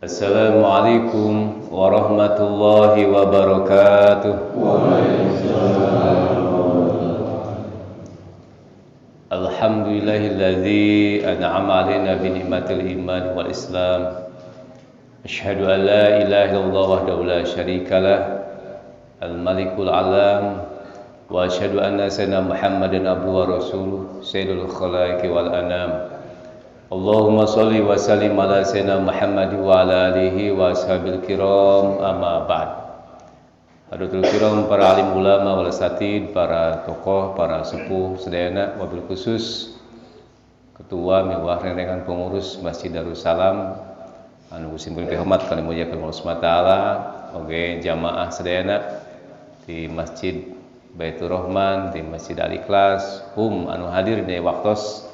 Assalamualaikum warahmatullahi wabarakatuh. Alhamdulillahilladzi an'ama 'alaina bi ni'matil iman wal islam. Asyhadu an la ilaha illallah wahdahu la syarikalah, al-malikul alam, wa asyhadu anna sayyidina Muhammadan abduhu wa rasuluh, sayyidul khalaiqi wal anam. Allahumma sholli wa sallim ala sayyidina Muhammad wa ala alihi wa ashabil kiram, amma ba'd. Hadirin kiram, para alim ulama wal asatid, para tokoh, para sepuh sedayana, wabil khusus ketua mewah renrengan pengurus Masjid Darussalam anu simpul hormat kali muliakeun Allah Subhanahu wa taala, oge jamaah sedayana di Masjid Baitur Rahman, di Masjid Al-Ikhlas, anu hadir di waktos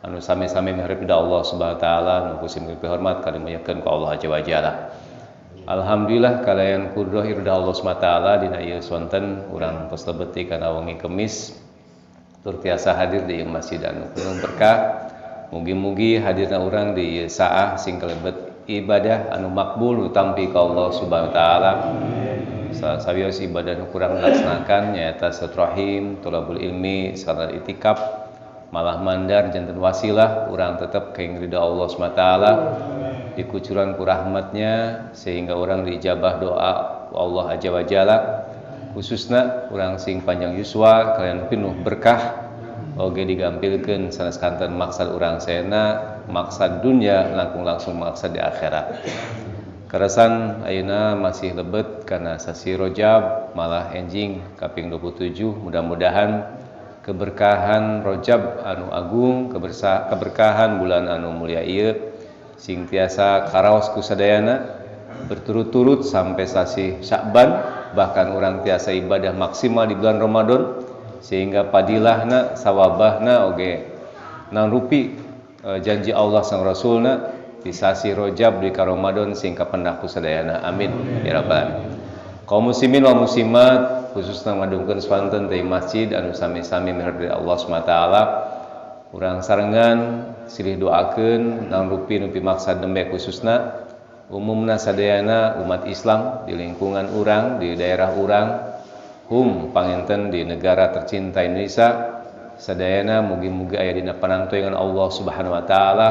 anu sami-sami miharep ida Allah Subhanahu wa taala nu kusim hormat kali muliakeun ku Allah azza wa jalla. Alhamdulillah kalayan kudroh irda Allah Subhanahu wa taala dina ieu sonten urang tos lebeti kana wengi Kemis tur tiasa hadir di masjid anu penuh berkah. Mugi-mugi hadirna urang di ieu saah sing kalebet ibadah anu makbul utampi ka Allah Subhanahu wa taala. Sawios ibadah nu kurang dilaksanakan nyaeta silaturahim, thalabul ilmi, salat itikaf, malah mandar janten wasilah urang tetap kaing ridha Allah SWT dikucuran ku rahmatnya sehingga orang diijabah doa Allah azza wa jalla, khususna urang sing panjang yuswa kalian penuh berkah oge digampilkeun sanes kanten maksad urang saena maksad dunya langsung maksad di akhirat. Karasan ayeuna masih lebet karena sasi Rajab malah enjing kaping 27, mudah-mudahan keberkahan Rajab anu agung, keberkahan bulan anu mulia ieu sing tiasa karaos ku sadayana berturut-turut sampai sasi Sya'ban, bahkan urang tiasa ibadah maksimal di bulan Ramadan sehingga padilahna sawabahna oge nangrupi janji Allah sang Rasulna di sasi Rajab di Ramadan sing kapendak ku sadayana. Amin ya rabbal alamin. Kaum muslimin wal muslimat khususna ngadungkeun swanten teh masjid anu sami-sami miharep Allah Subhanahu wa taala, urang sarengan silih doakeun nangrupi nupi maksad nembe khususna umumna sadayana umat Islam di lingkungan urang, di daerah urang, panginten di negara tercinta Indonesia sadayana mugi-mugi aya dina panantoyangan Allah Subhanahu wa taala,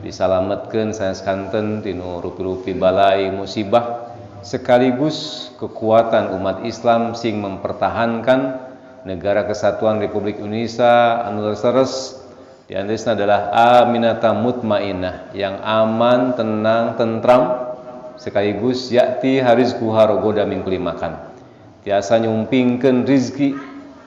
disalametkeun sanes kanten tinu rupi-rupi balai musibah sekaligus kekuatan umat Islam sing mempertahankan negara kesatuan Republik Indonesia anu leres di antaranya adalah aminatan mutmainnah, yang aman, tenang, tentram, sekaligus yakti harizquha rogoda min kulli makan, tiasa nyumpingkeun rizki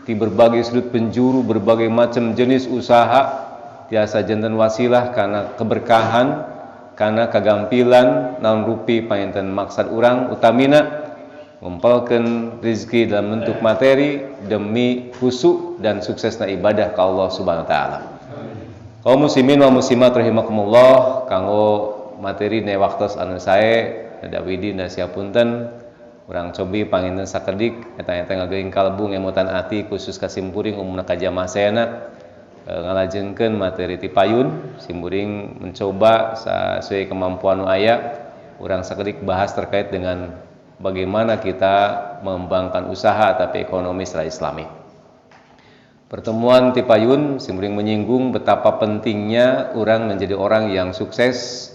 di berbagai sudut penjuru, berbagai macam jenis usaha, tiasa janten wasilah karena keberkahan, karena kegampilan naon rupi panginten maksad urang utamina ngumpulkeun rezeki dalam bentuk materi demi khusyuk dan suksesna ibadah ka Allah Subhanahu wa taala. Kaum muslimin wa muslimat rahimakumullah, kanggo materi ne waktos anu sae da widi da siapunten urang cobi panginten sakedik eta-eta ngageuing kalbu ngemutan ati khusus ka simpuring umumna ka jamaah saena ngalajengkeun materi ti payun. Simburing mencoba sesuai kemampuan aya urang sakedik bahas terkait dengan bagaimana kita mengembangkan usaha tapi ekonomi secara islami. Pertemuan ti payun simburing menyinggung betapa pentingnya urang menjadi orang yang sukses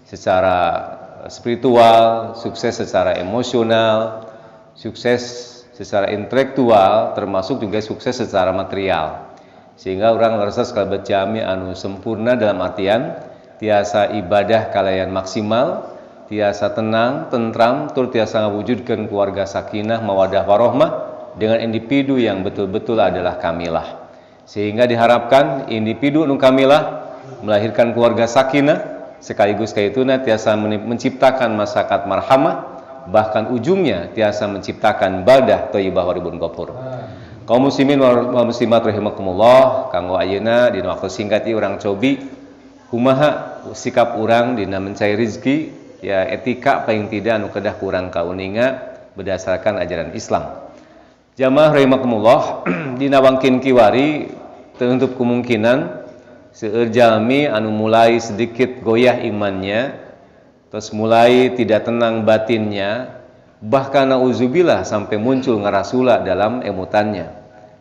secara spiritual, sukses secara emosional, sukses secara intelektual, termasuk juga sukses secara material. Sehingga orang ngerasa sekali jami anu sempurna dalam artian tiasa ibadah kalayan maksimal, tiasa tenang, tentram, tur tiasa ngawujudkeun keluarga sakinah, mawadah warohmah dengan individu yang betul-betul adalah kamilah. Sehingga diharapkan individu nu kamilah melahirkan keluarga sakinah, sekaligus kaituna tiasa menciptakan masyarakat marhamah, bahkan ujungnya tiasa menciptakan baldah thayyibah waribun ghafur. Kaum muslimin wal muslimat rahimakumullah, kanggo ayeuna dina waktu singkat ieu urang cobi kumaha sikap urang dina mencari rezeki, ya etika paling tidak anu kedah kurang kauninga berdasarkan ajaran Islam. Jamaah rahimakumullah, dina wangkin kiwari teu kemungkinan seueur jalmi anu mulai sedikit goyah imannya terus mulai tidak tenang batinnya, bahkan nauzubillah sampai muncul ngerasula dalam emutannya,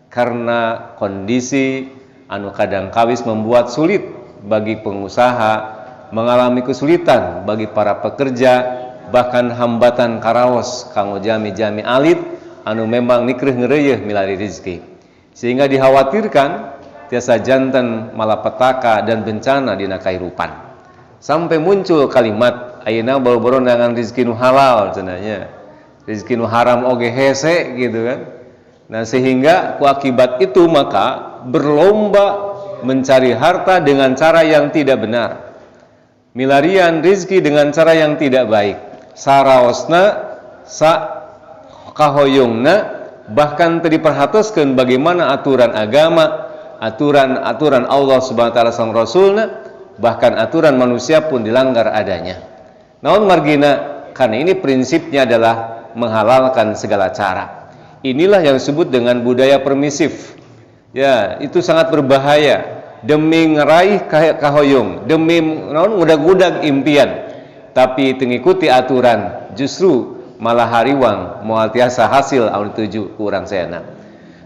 karena kondisi anu kadang kawis membuat sulit bagi pengusaha, mengalami kesulitan bagi para pekerja, bahkan hambatan karaos kanggo jami-jami alit anu memang nikreuh ngeureuyeun milari rezeki, sehingga dikhawatirkan tiasa janten malapetaka dan bencana dina kahirupan. Sampai muncul kalimat ayeuna boro-boro nangan rezeki nu halal cenanya, rezeki nu haram oge hese gitu kan. Nah, sehingga ku akibat itu maka berlomba mencari harta dengan cara yang tidak benar, milarian rezeki dengan cara yang tidak baik, saraosna sa kahoyongna, bahkan teu diperhatoskeun bagaimana aturan agama, aturan Allah Subhanahu wa taala sang Rasulna, bahkan aturan manusia pun dilanggar adanya. Namun margina, karena ini prinsipnya adalah menghalalkan segala cara. Inilah yang disebut dengan budaya permisif. Ya, itu sangat berbahaya. Demi ngeraih kahoyong, demi ngudag-ngudag impian, tapi mengikuti aturan, justru malah hariwang moal tiasa hasil anu dituju ku urang seana.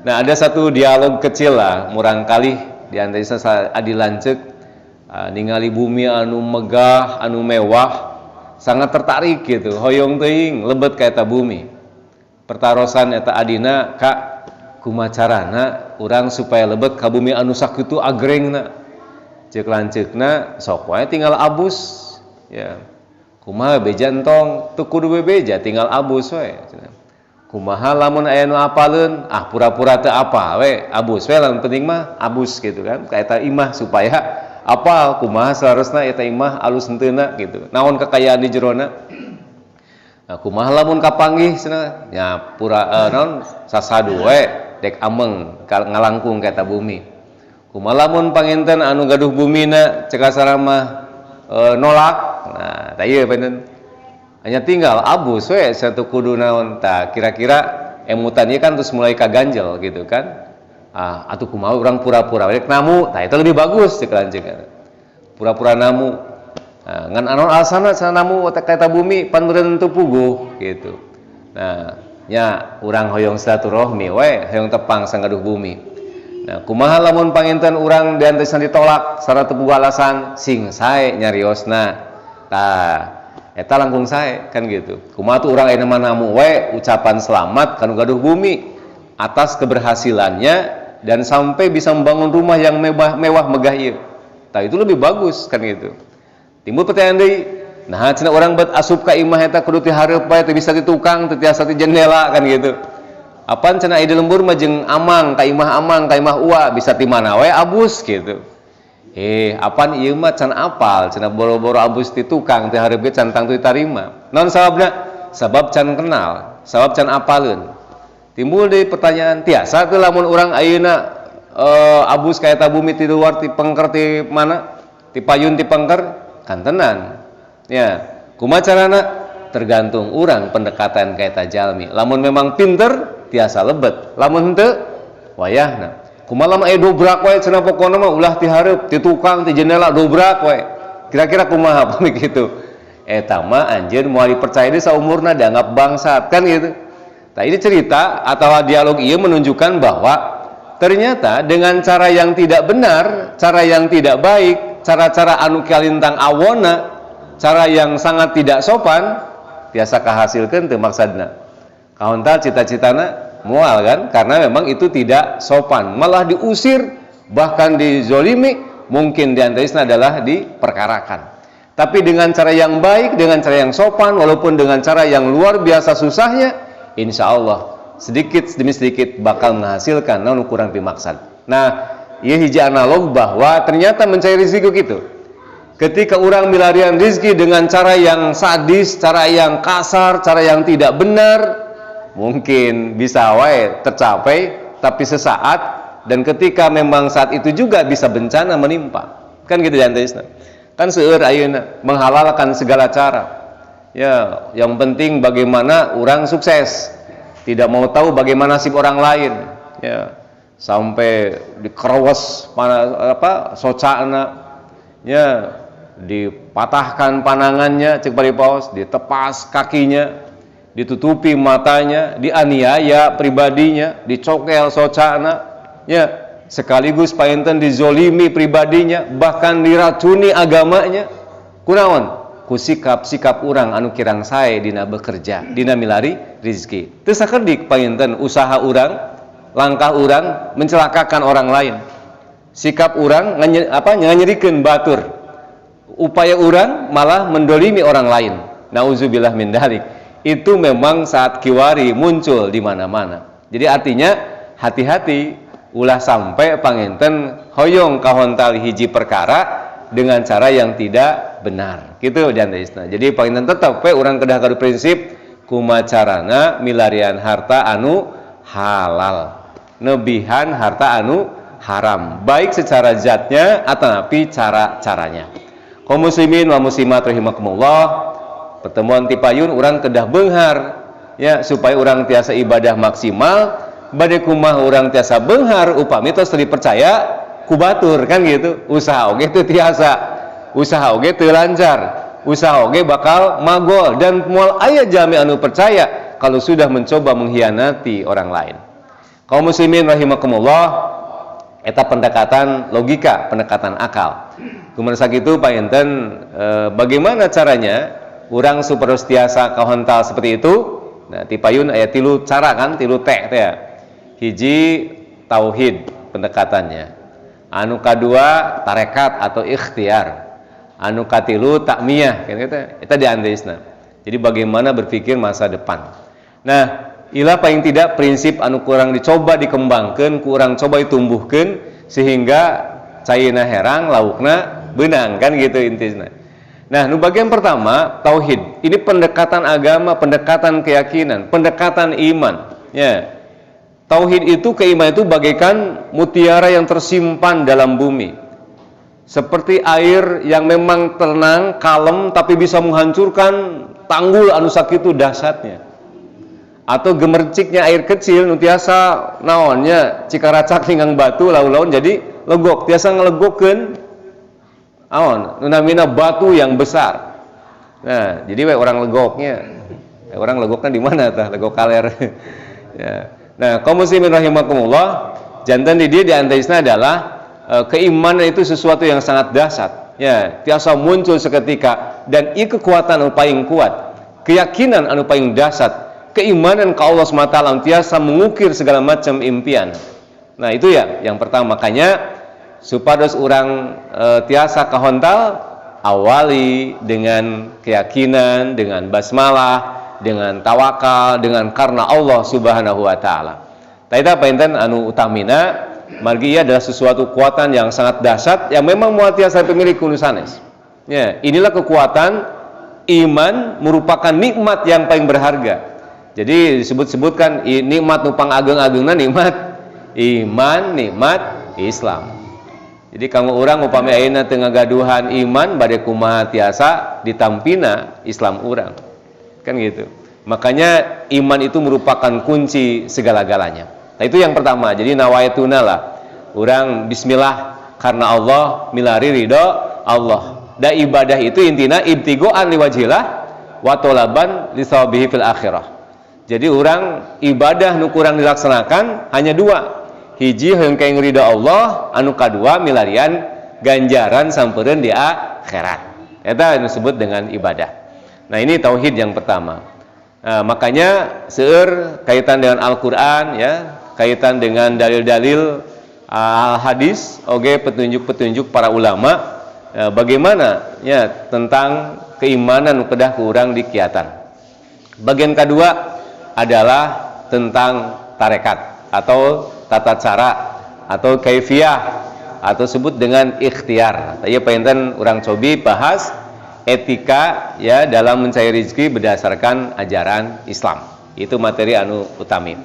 Nah, ada satu dialog kecil lah, murang kali di antara adi lanceuk ningali bumi anu megah, anu mewah, sangat tertarik gitu, hoyong teuing lebet ka eta bumi. Pertarosan eta adina, Kak, kumaha carana urang supaya lebet ka bumi anu sakitu agrengna? Ceuk lanceukna, sok wae tinggal abus. Ya. Kumaha beja entong, teu kudu bebeja, tinggal abus wae. Kumaha lamun aya nu apaleun, pura-pura teu apa we, abus we, lamun penting mah abus gitu kan. Ka eta imah supaya apal kumaha saharusna eta imah alus henteuna gitu. Naon kekayaan di jerona? Nah, kumaha lamun kapanggih cenah? Ya pura naon sasadu we dek ameng ngalangkung ka eta bumi. Kumaha lamun panginten anu gaduh bumina cek asara mah nolak. Nah, tah ieu bener. Hanya tinggal abus we satu kudu naon tah kira-kira emutan ieu kan terus mulai kaganjel gitu kan. Atuh kumaha urang pura-pura we namu, tah itu lebih bagus cek lanceuk. Pura-pura namu. Ngan anon alasana cenah namu ka eta bumi pan meureun teu puguh gitu. Nah, nya urang hoyong silaturahmi we, hoyong tepang sang gaduh bumi. Nah, kumaha lamun panginten urang diantesan ditolak sareng teu puguh alasan, sing sae nyariosna. Tah, eta langkung sae kan gitu. Kumaha tuh urang aya namu we ucapan selamat kanu gaduh bumi atas keberhasilannya dan sampai bisa membangun rumah yang mewah megah ieu. Tah itu lebih bagus kan gitu. Timbul pertanyaan deui, nah cenah urang bet asup ka imah eta kudu ti hareup bae teu bisa di tukang, teu tiasa ti jendela kan gitu. Apaan cenah ide lembur mah jeung amang, ka imah ua bisa ti mana we abus gitu. Apaan ieu mah can apal, cenah boro-boro abus ti tukang teh hareup ge can tangtu ditarima. Naon sababna? Sabab can kenal, sabab can apaleun. Timbul deui pertanyaan, tiasa teu lamun urang ayeuna abus ka eta bumi ti luar ti pengker ti mana? Ti payun ti pengker? Kan tenan. Ya, kumaha carana? Tergantung urang pendekatan ka eta jalmi. Lamun memang pinter, tiasa lebet. Lamun henteu, wayahna. Kumaha lamun aya dobrak wae cenah pokona mah ulah ti hareup, ti tukang, ti jendela dobrak wae. Kira-kira kumaha pamik kitu? Eta mah anjeun moal dipercaya deui saumurna dianggap bangsat kan gitu. Nah, ini cerita atau dialog ieu menunjukkan bahwa ternyata dengan cara yang tidak benar, cara yang tidak baik, cara-cara anu kalintang awona, cara yang sangat tidak sopan, biasa kahasilkeun teu maksadna. Kaontal cita-citana moal kan, karena memang itu tidak sopan, malah diusir, bahkan dizolimi, mungkin diantarisna adalah diperkarakan. Tapi dengan cara yang baik, dengan cara yang sopan, walaupun dengan cara yang luar biasa susahnya, insya Allah sedikit demi sedikit bakal menghasilkan naon kurang pimaksad. Nah, ieu hiji analog bahwa ternyata mencari rezeki gitu. Ketika orang milarian rezeki dengan cara yang sadis, cara yang kasar, cara yang tidak benar, mungkin bisa wae tercapai, tapi sesaat, dan ketika memang saat itu juga bisa bencana menimpa. Kan gitu janteisna. Kan seueur ayeuna menghalalkan segala cara. Ya, yang penting bagaimana orang sukses. Tidak mau tahu bagaimana nasib orang lain. Ya. Sampai dikerawes socana, ya dipatahkan panangannya, cek bari paos, ditepas kakinya, ditutupi matanya, dianiaya pribadinya, dicokel socana, ya, sekaligus painten dizolimi pribadinya, bahkan diracuni agamanya. Kunaon? Ku sikap-sikap urang anu kirang sae dina bekerja, dina milari rezeki. Teu sakedik painten usaha urang, langkah urang mencelakakan orang lain. Sikap urang nganyerikeun batur. Upaya urang malah mendolimi orang lain. Nauzubillah min dzalik. Itu memang saat kiwari muncul di mana-mana. Jadi artinya hati-hati ulah sampai panginten hoyong kahontal hiji perkara dengan cara yang tidak benar. Gitu janteisna. Jadi panginten tetep we urang kedah kadu prinsip kumacarana milarian harta anu halal. Nebihan harta anu haram, baik secara zatnya atau cara-caranya. Kaum muslimin wa muslimat rahimakumullah, pertemuan tipayun urang kedah beunghar ya supaya urang tiasa ibadah maksimal, bade kumaha urang tiasa beunghar upami tos dipercaya ku batur kan gitu. Usaha oge teu tiasa, usaha oge teu lancar, usaha oge bakal magol dan moal aya jalmi anu percaya kalau sudah mencoba mengkhianati orang lain. Kaum muslimin rahimakumullah, eta pendekatan logika, pendekatan akal. Kumaha sakitu painten bagaimana caranya urang supados tiasa kahontal seperti itu? Nah, tipayun aya 3 cara kan, 3 teh ya. Hiji tauhid pendekatannya. Anu kadua tarekat atau ikhtiar. Anu katilu takmiyah kan eta diandeusna. Jadi bagaimana berpikir masa depan. Nah, ilah paling tidak prinsip anu kurang dicoba dikembangkan, kurang coba ditumbuhkan sehingga caina herang laukna benang kan gitu intinya. Nah, nu bagian pertama tauhid. Ini pendekatan agama, pendekatan keyakinan, pendekatan iman. Ya. Tauhid itu, keimanan itu bagaikan mutiara yang tersimpan dalam bumi. Seperti air yang memang tenang, kalem tapi bisa menghancurkan tanggul anu sakitu dahsyatnya. Atau gemerciknya air kecil nu tiasa naonnya cikaracak hingang batu laun-laun jadi legok, tiasa ngelegokeun aon nu namina batu yang besar. Nah, jadi we orang legoknya. Orang legokna di mana tah? Legok kaler. Ya. Nah, kaum muslimin rahimakumullah, janten di dieu diantaisna adalah keimanan itu sesuatu yang sangat dahsyat. Ya, tiasa muncul seketika dan ieu kekuatan anu paling kuat. Keyakinan anu paling dahsyat. Keimanan ke Allah SWT tiasa mengukir segala macam impian. Nah, itu ya yang pertama. Makanya supados urang tiasa kahontal awali dengan keyakinan, dengan basmalah, dengan tawakal, dengan karena Allah Subhanahu wa taala. Taita painten anu utamina margi ieu adalah sesuatu kekuatan yang sangat dahsyat yang memang moal tiasa pemilik kudu sanes. Ya, inilah kekuatan iman merupakan nikmat yang paling berharga. Jadi disebut-sebutkan nikmat nu pangageng-agengna nikmat iman, nikmat Islam. Jadi kanggo urang upami ayeuna teu ngagaduhan iman bade kumaha tiasa ditampina Islam urang. Kan gitu. Makanya iman itu merupakan kunci segala-galanya. Nah, itu yang pertama. Jadi nawaituna lah. Urang bismillah karena Allah milari ridho Allah. Da ibadah itu intina ibtigoan liwajhillah wa talaban lisawabihi fil akhirah. Jadi orang ibadah nu kurang dilaksanakan hanya 2. Hiji hoyong kaeng ridho Allah, anu kadua milarian ganjaran sampeureun di akhirat. Eta disebut dengan ibadah. Nah, ini tauhid yang pertama. Nah, makanya seueur kaitan dengan Al-Qur'an ya, kaitan dengan dalil-dalil hadis, oge petunjuk-petunjuk para ulama bagaimana ya tentang keimanan nu kedah ku urang dikiatan. Bagian kedua adalah tentang tarekat atau tata cara atau kaifiyah atau sebut dengan ikhtiar. Tadi painten urang cobi bahas etika ya dalam mencari rezeki berdasarkan ajaran Islam. Itu materi anu utami.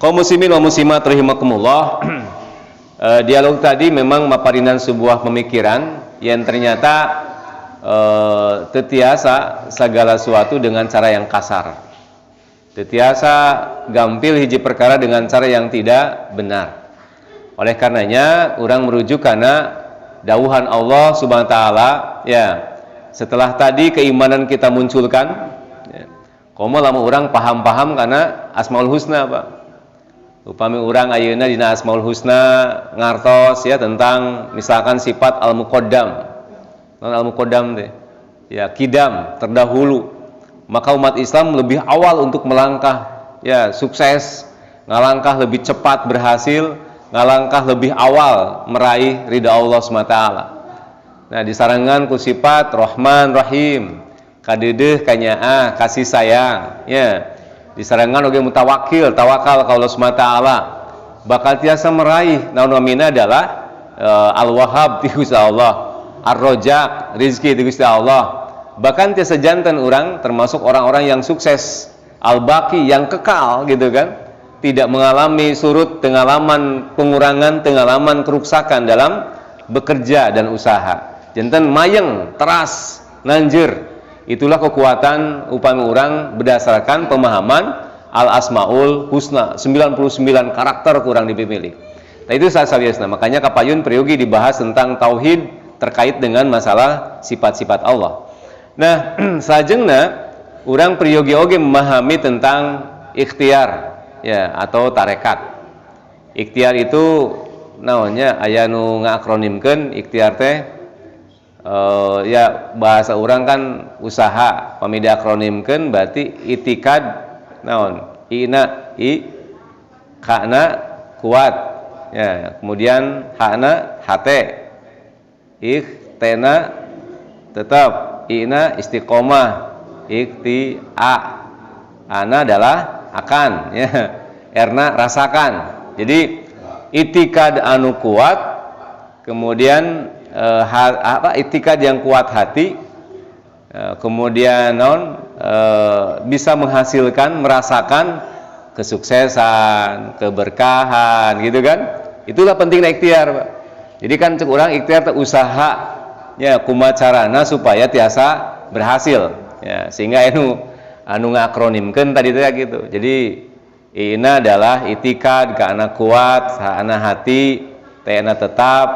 Kaum muslimin wa muslimat rahimakumullah, dialog tadi memang maparinan sebuah pemikiran yang ternyata tetiasa segala sesuatu dengan cara yang kasar. Tetiasa gampil hiji perkara dengan cara yang tidak benar. Oleh karenanya, orang merujuk karena dawuhan Allah Subhanahu wa taala, ya, setelah tadi keimanan kita munculkan, ya, komo lamun urang paham-paham karena Asmaul Husna, Pak. Upami urang ayeuna dina Asmaul Husna ngartos ya tentang misalkan sifat al-muqaddam. Non al-muqaddam teh. Ya, kidam, terdahulu. Maka umat Islam lebih awal untuk melangkah, ya, sukses, ngalangkah lebih cepat berhasil, ngalangkah lebih awal meraih ridha Allah SWT. Nah, disarangan ku sifat Rahman Rahim, kadedeh kanyaah kasih sayang, ya. Disarangan oge mutawakkil, tawakal ka Allah SWT. Bakal tiasa meraih naon namina adalah Al-Wahhab ti Gusti Allah, Ar-Razzaq rizki ti Gusti Allah. Bahkan tiasa janten orang termasuk orang-orang yang sukses, Al-Baqi yang kekal gitu kan, tidak mengalami surut, pengalaman pengurangan, pengalaman kerusakan dalam bekerja dan usaha. Janten mayeng, teras, nanjir. Itulah kekuatan upami orang berdasarkan pemahaman Al-Asmaul Husna, 99 karakter kurang dipilih. Nah, itu sasabiasna. Makanya kapayun periogi dibahas tentang tauhid terkait dengan masalah sifat-sifat Allah. Nah, sajengna urang periogi oge memahami tentang ikhtiar, ya, atau tarekat. Ikhtiar itu naonnya aya nu ngakronimkeun ikhtiar teh, ya bahasa orang kan usaha, pami diakronimkeun berarti itikad naon? Ina i kana kuat. Ya, kemudian hakna hate. Ikhtena tetap, ina istiqomah, ikhtia. Ana adalah akan, ya. Erna rasakan. Jadi itikad anu kuat, kemudian itikad yang kuat hati, kemudian bisa menghasilkan, merasakan kesuksesan, keberkahan, gitu kan? Itulah pentingnya ikhtiar, Pak. Jadi kan cek urang ikhtiar teh usaha, ya, kumaha carana supaya tiasa berhasil, ya, sehingga anu ngakronimkeun tadi teh gitu. Jadi ina adalah itikad ka ana kuat, ana hati, tena tetap,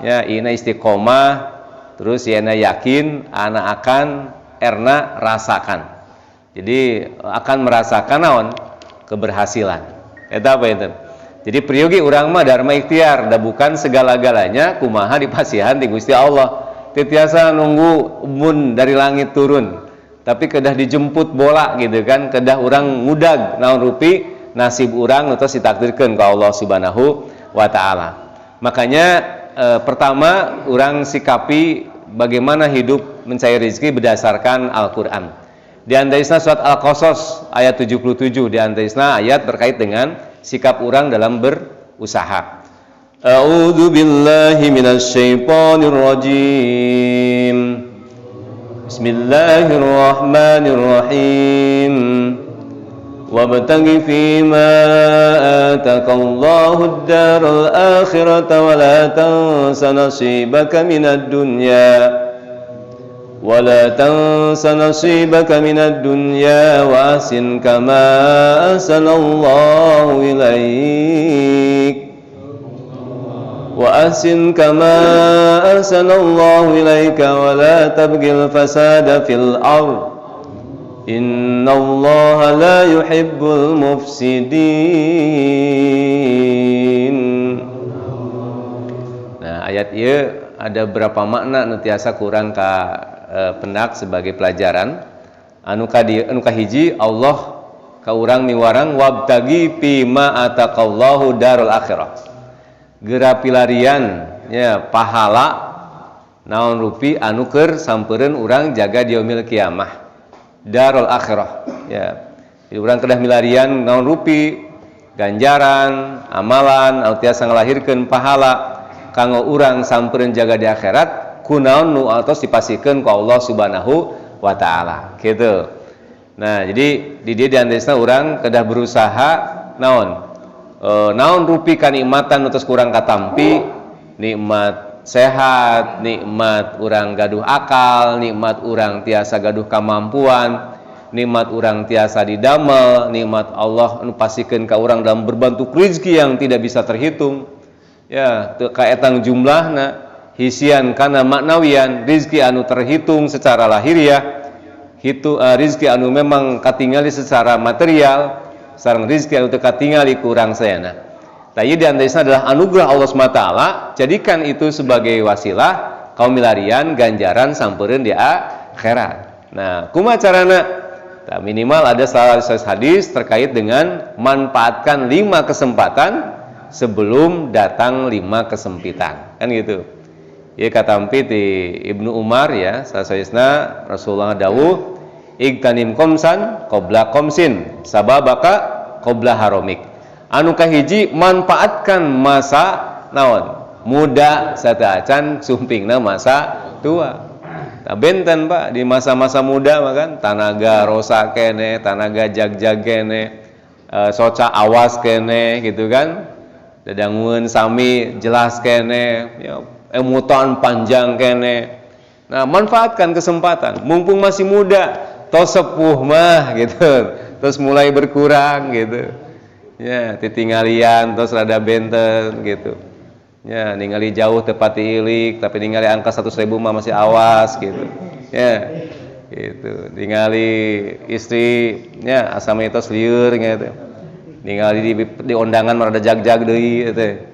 ya, ina istiqomah, terus yana yakin, ana akan, erna rasakan. Jadi akan merasakan naon? Keberhasilan. Eta apa itu? Jadi priogi urang mah dharma ikhtiar, da bukan segala-galanya kumaha dipasihan di Gusti Allah. Titiasa nunggu embun dari langit turun, tapi kedah dijemput bola gitu kan, kedah urang ngudag naon rupi nasib urang atau ditakdirkeun ka Allah Subhanahu wa taala. Makanya pertama urang sikapi bagaimana hidup mencari rezeki berdasarkan Al-Qur'an. Di antarisna surat Al-Qasas ayat 77, di antarisna ayat terkait dengan sikap urang dalam berusaha. A'udzu billahi minasy syaithanir rajim. Bismillahirrahmanirrahim. Wabtaghi fima ataqallahu ad-daral akhirata wa la tansa nasibaka minad dunya. ولا تنس نصيبك من الدنيا وأحسن كما أحسن الله إليك ولا تبغ الفساد في الأرض إن الله لا يحب المفسدين. Nah, ayat ieu ada berapa makna nu tiasa kurang ka pendak sebagai pelajaran. Anu kahiji Allah ka urang miwarang wabtagi pima ataqallahu darul akhirah. Geura pilarian, ya, pahala naon rupi anu keur sampeureun urang jaga di yaumil kiamah. Darul akhirah, ya. Jadi urang kedah milarian naon rupi ganjaran, amalan anu tiasa ngalahirkeun pahala kanggo urang sampeureun jaga di akhirat. Kunaon nu atos dipasikeun ku Allah Subhanahu wa taala gitu. Nah, jadi di dieu diantarisna urang kedah berusaha naon? Naon rupi kanikmatan nu tos kurang katampi, nikmat sehat, nikmat urang gaduh akal, nikmat urang tiasa gaduh kamampuan, nikmat urang tiasa didamel, nikmat Allah nu pasikeun ka urang dalam berbentuk rezeki yang tidak bisa terhitung. Ya, teu kaetang jumlahna. hisian kana maknawian, rizki anu terhitung secara lahiriah, rizki anu memang katingali secara material, sareng rizki anu teu katingali kurang sayana. Tah ieu diantaranya adalah anugerah Allah SWT, jadikan itu sebagai wasilah kaum milarian ganjaran sampereun di akhirat. Nah, kumaha carana? Nah, minimal ada salah satu hadis terkait dengan manfaatkan 5 kesempatan sebelum datang 5 kesempitan. Kan gitu. Ya katampi di Ibnu Umar ya, sasaeusna Rasulullah dawuh, "Igtanim komsan qabla komsin, sababaka qabla haromik." Anu kahiji manfaatkan masa naon? Muda sateuacan sumpingna masa tua. Nah, benten Pak di masa-masa muda makan tanaga rosa kene, tanaga jag-jag kene, soca awas kene gitu kan. Dadangun sami jelas kene, ya, emutan panjang kene. Nah, manfaatkan kesempatan mumpung masih muda, tos sepuh mah gitu. Terus mulai berkurang gitu. Ya, titinggalian terus rada benten gitu. Ya, ningali jauh tepati ilik, tapi ningali angka 100.000 mah masih awas gitu. Ya. Gitu. Ningali istri nya asam mitos lieur gitu. Ningali di undangan mah rada jag-jag deui gitu.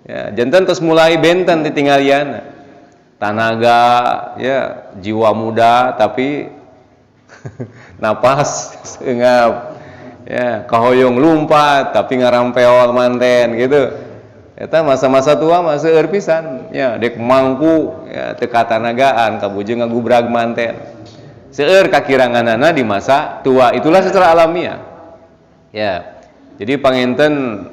Ya, janten terus mulai benten titinggalian. Tanaga ya, jiwa muda tapi napas seungap. Ya, kahoyong lumpat tapi ngarampeol manten gitu. Eta masa-masa tua mah seueur pisan. Ya, dek mangku ya teu katanagaan kabujeng ngagubrag manten. Seueur kakiranganana di masa tua. Itulah secara alamiah. Ya. Jadi panginten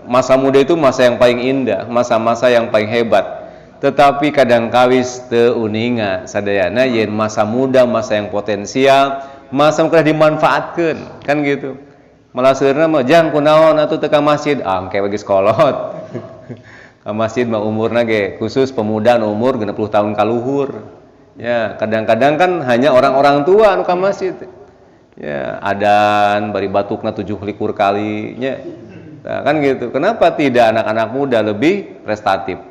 masa muda itu masa yang paling indah, masa-masa yang paling hebat. Tetapi kadang kawis teu uninga sadayana yen masa muda, masa yang potensial, masa yang dimanfaatkeun, kan gitu. Malah seueurna mah jang kunaon atuh teu ka masjid, angke bagi sekolot. Ka masjid mah umurna ge khusus pemuda umur 60 tahun kaluhur. Ya, kadang-kadang kan hanya orang-orang tua anu ka masjid. Ya, adan bari batukna 7 likur kali nya. Nah, kan gitu. Kenapa tidak anak-anak muda lebih prestatif?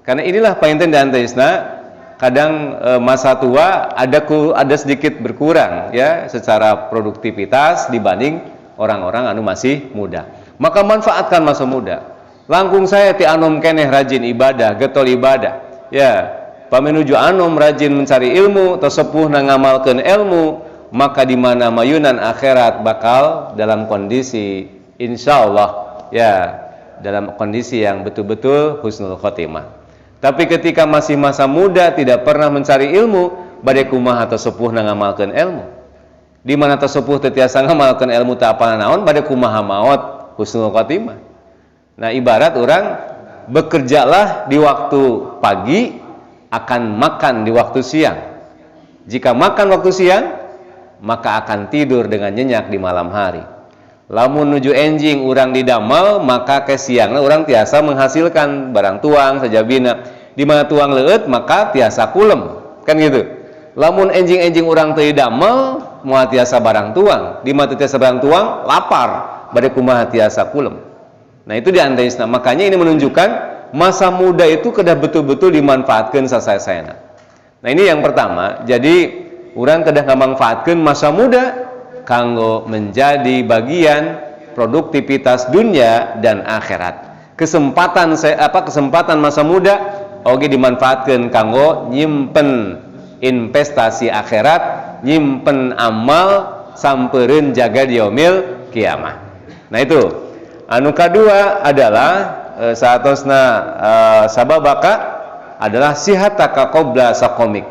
Karena inilah painten dan teisna kadang masa tua ada sedikit berkurang ya secara produktivitas dibanding orang-orang anu masih muda. Maka manfaatkan masa muda. Langkung saya ti anom keneh rajin ibadah, getol ibadah. Ya, pamenuju anom rajin mencari ilmu, tesepuh ngamalkeun ilmu, maka di mana mayunan akhirat bakal dalam kondisi insyaallah ya dalam kondisi yang betul-betul husnul khotimah. Tapi ketika masih masa muda tidak pernah mencari ilmu, bade kumaha tesepuh ngamalkeun ilmu. Di mana tesepuh teu tiasa ngamalkeun ilmu teu apal naon, bade kumaha maot husnul khotimah. Nah, ibarat orang bekerjalah di waktu pagi akan makan di waktu siang. Jika makan waktu siang, maka akan tidur dengan nyenyak di malam hari. Lamun nuju enjing urang didamel, maka ke siangna urang tiasa menghasilkan barang tuang sajabina. Di mana tuang leueut maka tiasa kulem, kan gitu. Lamun enjing-enjing urang teu didamel, moal tiasa barang tuang. Di mana tiasa barang tuang, lapar, bade kumaha tiasa kulem. Nah, itu diantaisna. Makanya ini menunjukkan masa muda itu kedah betul-betul dimanfaatkan sasayana. Nah, ini yang pertama. Jadi urang kedah ngamanfaatkeun masa muda kanggo menjadi bagian produktivitas dunia dan akhirat. Kesempatan masa muda oge dimanfaatkeun kanggo nyimpen investasi akhirat, nyimpen amal sampereun jaga di yaumil kiamah. Nah, itu. Anu kadua adalah saatosna sababaka adalah sihataka qabla saqamik.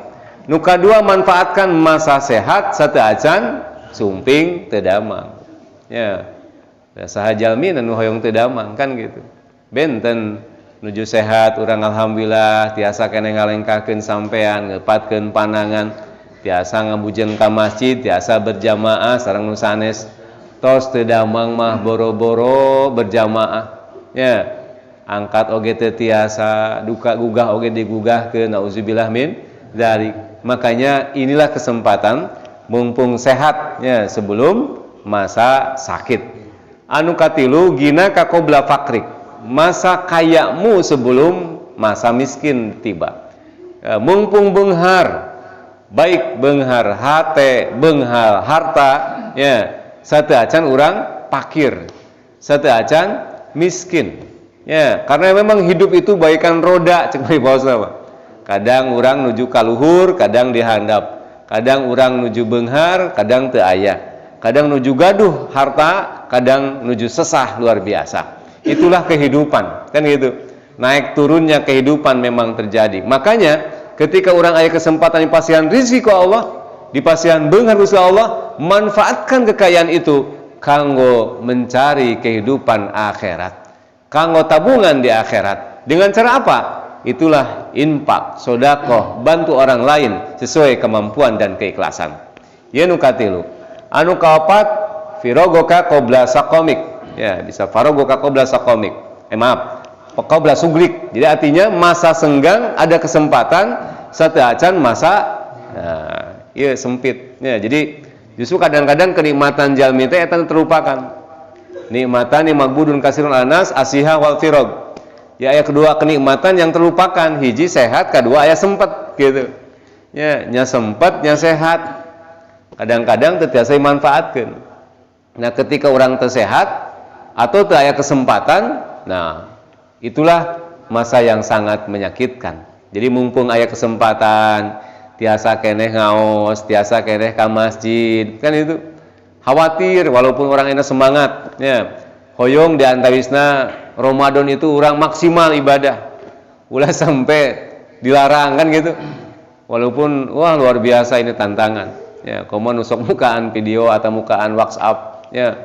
Nu kadua manfaatkan masa sehat sateuacan sumping teu damang. Ya. Saha jalmi nu hoyong teu damang kan gitu. Benten nuju sehat urang alhamdulillah tiasa keneh ngalengkakeun sampean, ngepatkeun panangan, tiasa ngabujeng ka masjid, tiasa berjamaah sareng nu sanes. Tos teu damang mah boro-boro berjamaah. Ya. Angkat oge teu tiasa, duka gugah oge digugahkeun, nauzubillah min dzalik. Makanya inilah kesempatan mumpung sehat ya sebelum masa sakit. Anu katilu gina ka qabla faqrik. Masa kayamu sebelum masa miskin tiba. mumpung beunghar, baik beunghar hate, beunghar harta, ya, sateu acan urang fakir, sateu acan miskin. Ya, karena memang hidup itu baikan roda, cek bae bosna mah. Kadang urang nuju ka luhur, kadang dihandap. Kadang urang nuju beunghar, kadang teu aya. Kadang nuju gaduh harta, kadang nuju sesah luar biasa. Itulah kehidupan, kan gitu. Naik turunnya kehidupan memang terjadi. Makanya ketika orang aya kesempatan dipasihan rezeki ku Allah, dipasihan beunghar Gusti Allah, manfaatkan kekayaan itu kanggo mencari kehidupan akhirat. Kanggo tabungan di akhirat. Dengan cara apa? Itulah infak, sedekah, bantu orang lain sesuai kemampuan dan keikhlasan. Ya nu katilu. Anu kaopat, firogoka qabla saqamik. Ya, bisa farogoka qabla saqamik. Maaf, qabla sugrik. Jadi artinya masa senggang ada kesempatan, sateu acan masa ieu sempit. Ya, jadi justru kadang-kadang kenikmatan jalmi teh eta terlupakan. Nikmatan yang magbudun kasirun anas asiha wal firog. Ya, ayat kedua kenikmatan yang terlupakan, hiji sehat, kedua ayat sempat gitu. Ya, nya sempat, nya sehat. Kadang-kadang teu tiasa dimanfaatkeun. Nah, ketika orang teu sehat atau teu aya kesempatan, nah itulah masa yang sangat menyakitkan. Jadi mumpung aya kesempatan, tiasa keneh ngaos, tiasa keneh ka masjid, kan itu. Khawatir walaupun orang enak semangat, ya. Hoyong di antawisna Ramadan itu orang maksimal ibadah. Ulah sampai dilarang kan gitu. Walaupun wah luar biasa ini tantangan. Ya, komo nusok mukaan video atau mukaan WhatsApp, ya.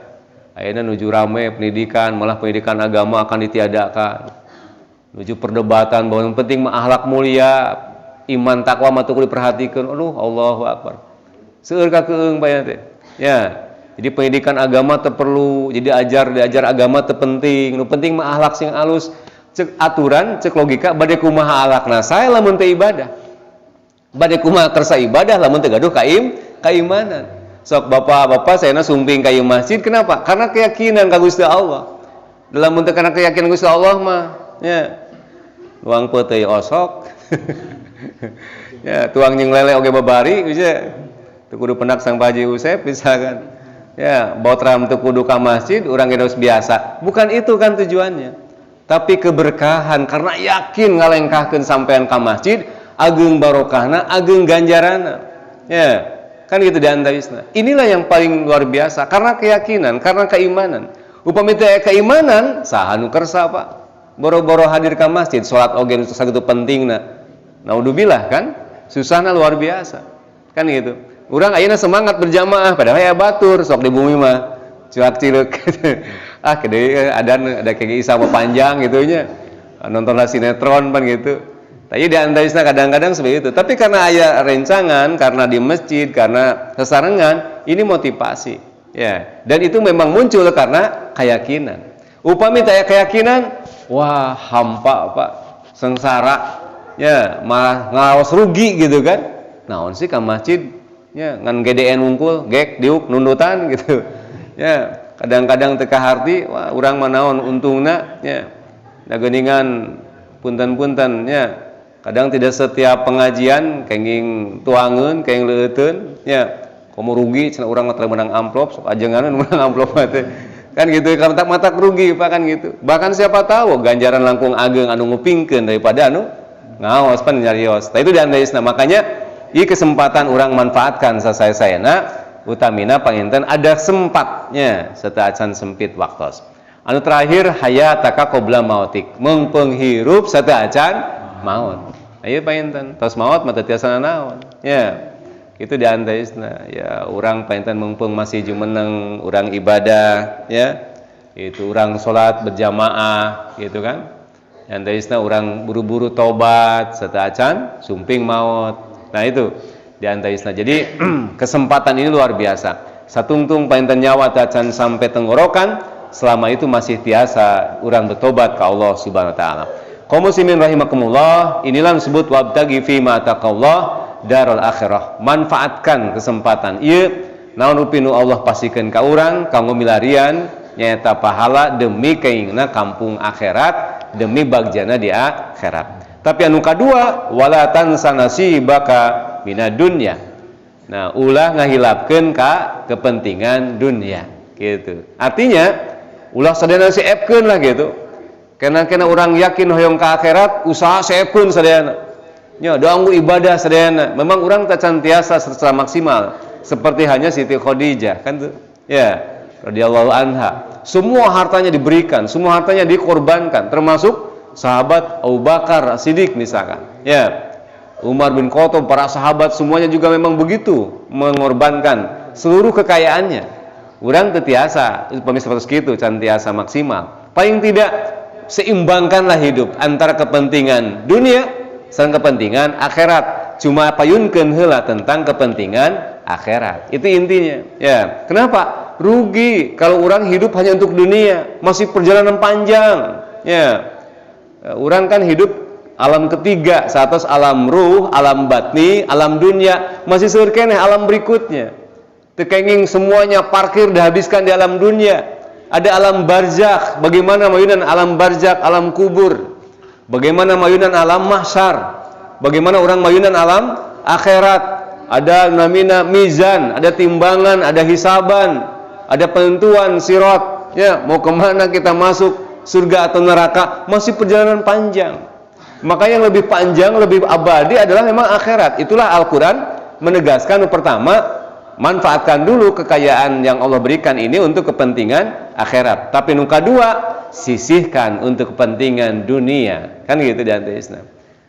Ayeuna nuju rame pendidikan, malah pendidikan agama akan ditiadakan. Nuju perdebatan bahwa yang penting mah akhlak mulia, iman takwa mah teu diperhatikeun. Aduh, Allahu Akbar. Seueur ka keung bae teh. Ya. Jadi pendidikan agama perlu, jadi diajar agama penting. Nu penting mah akhlak sing alus, cek aturan, cek logika bade kumaha akhlakna sae lamun teu ibadah. Bade kumaha kersa ibadah lamun teu gaduh keimanan. Sok bapak-bapak saena sumping ka ieu masjid, kenapa? Karena keyakinan ka Gusti Allah. Lamun teu kana keyakinan Gusti Allah mah, ya. Luang peuteuy osok. Ya, tuang jeung lele oge babari bisa. Teu kudu pendak sang Pak Haji Usep misalkan. Ya, bautram teu kudu ka masjid, urang geus biasa. Bukan itu kan tujuannya. Tapi keberkahan karena yakin ngalengkahkeun sampean ka masjid, ageung barokahna, ageung ganjarana. Ya, kan gitu di antawisna. Inilah yang paling luar biasa karena keyakinan, karena keimanan. Upami teu aya keimanan, saha nu kersa, Pak? Boro-boro hadir ka masjid, salat oge nu sakitu pentingna. Naudzubillah kan? Susahna luar biasa. Kan gitu. Urang ayeuna semangat berjamaah padahal aya batur sok di bumi mah cuak cileuk. Ah kedeui ada kayak Isa panjang gitu nya. Nonton sinetron pan gitu. Tapi di antawisna kadang-kadang seperti itu. Tapi karena aya rencangan, karena di masjid, karena sesarengan, ini motivasi. Ya, dan itu memang muncul karena keyakinan. Upami teu aya keyakinan, wah hampa Pak, sengsara. Ya, malah ngalaos rugi gitu kan. Naon sih ka masjid? Ya, ngan GDN unggul, gek diuk nundutan gitu. Ya, kadang-kadang teu kaharti, wah urang mah naon untungna, ya. Da geuningan punten-punten, ya. Kadang tidak setiap pengajian kenging tuangeun, kenging leuteun, ya. Komo rugi cenah urang mah teu menang amplop, sok ajengan menang amplop teh. Kan gitu, matak rugi Pak kan gitu. Bahkan siapa tahu ganjaran langkung ageng anu ngupingkeun daripada anu ngaos pan nyarios. Tah itu diandaisna, makanya ieu kesempatan orang manfaatkan sasaya-sayana utamina panginten ada sempatnya serta acan sempit waktos. Anu terakhir hayataka qabla mautik, mumpung hirup serta acan maut. Ayo panginten tos maut mah teu tiasa naon. Ya. Itu diantaisna ya urang panginten mumpung masih jumeneng urang ibadah ya. Itu urang salat berjamaah gitu kan. Diantaisna urang buru-buru tobat serta acan sumping maut. Nah itu di antaisna. Jadi kesempatan ini luar biasa. Satungtung painten nyawa tacan sampai tenggorokan, selama itu masih tiasa urang bertobat ke Allah Subhanahu wa taala. Kaum muslimin rahimakumullah, inilah disebut wabtagi fi ma taqallah darul akhirah. Manfaatkan kesempatan ieu naon upinu Allah pasikeun ka urang kanggo milarian nyaeta pahala demi keinginna kampung akhirat, demi bagjana di akhirat. Tapi anu kadua wala tansa nasibaka minad dunya. Nah, ulah ngahilapkeun ka kepentingan dunia gitu. Artinya ulah sadayana siepkeun lah gitu. Karena orang yakin hoyong ka akhirat, usaha siepkeun sadayana. Nya doanggu ibadah sadayana. Memang orang tacantiasa secara maksimal seperti hanya Siti Khadijah kan tuh. Ya, radhiyallahu anha. Semua hartanya diberikan, semua hartanya dikorbankan, termasuk sahabat Abu Bakar Siddiq misalkan. Ya. Umar bin Khattab, para sahabat semuanya juga memang begitu mengorbankan seluruh kekayaannya. Urang tetiasa pemirsa segitu cantiasa maksimal. Paling tidak seimbangkanlah hidup antara kepentingan dunia dan kepentingan akhirat. Cuma payunkeun heula tentang kepentingan akhirat. Itu intinya. Ya, kenapa? Rugi kalau orang hidup hanya untuk dunia, masih perjalanan panjang. Ya. Orang kan hidup alam ketiga, satos alam ruh, alam batni, alam dunia, masih seueur keneh alam berikutnya. Tekenging semuanya parkir dihabiskan di alam dunia. Ada alam barzakh, bagaimana mayunan alam barzakh, alam kubur. Bagaimana mayunan alam mahsyar. Bagaimana orang mayunan alam akhirat. Ada namina mizan, ada timbangan, ada hisaban, ada penentuan sirat. Ya, mau kemana kita masuk, surga atau neraka, masih perjalanan panjang. Maka yang lebih panjang, lebih abadi adalah memang akhirat. Itulah Al-Quran menegaskan pertama, manfaatkan dulu kekayaan yang Allah berikan ini untuk kepentingan akhirat. Tapi yang kedua, sisihkan untuk kepentingan dunia. Kan gitu di antara Islam.